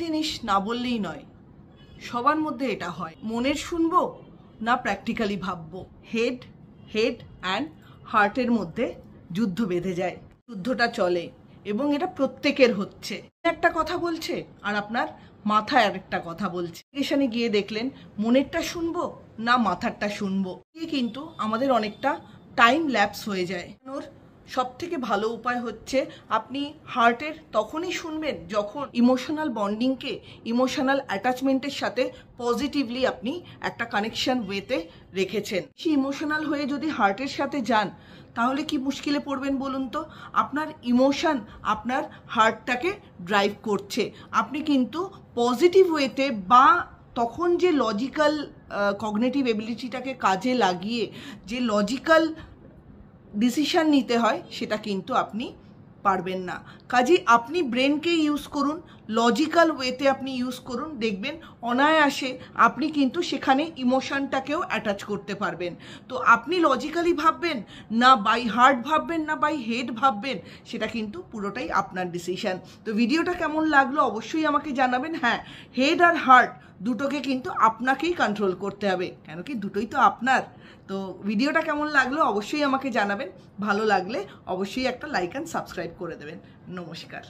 জিনিস না বললেই নয়, সবার মধ্যে এটা হয়। মনের শুনবো না প্র্যাকটিক্যালি ভাববো, হেড অ্যান্ড হার্টের মধ্যে যুদ্ধ বেঁধে যায়। যুদ্ধটা চলে এবং এটা প্রত্যেকের হচ্ছে। একটা কথা বলছে আর আপনার মাথায় আরেকটা কথা বলছে। এখানে গিয়ে দেখলেন মনেরটা শুনবো না মাথারটা শুনবো, কিন্তু আমাদের অনেকটা টাইম ল্যাপস হয়ে যায়। সব থেকে ভালো উপায় হচ্ছে আপনি হার্টের তখনই শুনবেন যখন ইমোশনাল বন্ডিংকে, ইমোশনাল অ্যাটাচমেন্টের সাথে পজিটিভলি আপনি একটা কানেকশন ওয়েতে রেখেছেন। সেই ইমোশনাল হয়ে যদি হার্টের সাথে যান তাহলে কি মুশকিলে পড়বেন বলুন তো? আপনার ইমোশন আপনার হার্টটাকে ড্রাইভ করছে। আপনি কিন্তু পজিটিভ ওয়েতে বা তখন যে লজিক্যাল কগনিটিভ এবিলিটিটাকে কাজে লাগিয়ে যে লজিক্যাল ডিসিশন নিতে হয় সেটা কিন্তু আপনি পারবেন না। কাজেই আপনি ব্রেনকে ইউজ করুন, লজিক্যাল ওয়েতে আপনি ইউজ করুন, দেখবেন অনায়াসে আপনি কিন্তু সেখানে ইমোশনটাকেও অ্যাটাচ করতে পারবেন। তো আপনি লজিক্যালি ভাববেন না বাই হার্ট ভাববেন না বাই হেড ভাববেন, সেটা কিন্তু পুরোটাই আপনার ডিসিশন। তো ভিডিওটা কেমন লাগলো অবশ্যই আমাকে জানাবেন। হ্যাঁ, হেড আর হার্ট দুটোকে কিন্তু আপনাকেই কন্ট্রোল করতে হবে, কেন কি দুটোই তো আপনার। তো ভিডিওটা কেমন লাগলো অবশ্যই আমাকে জানাবেন। ভালো লাগলে অবশ্যই একটা লাইক অ্যান্ড সাবস্ক্রাইব করে দেবেন। নমস্কার।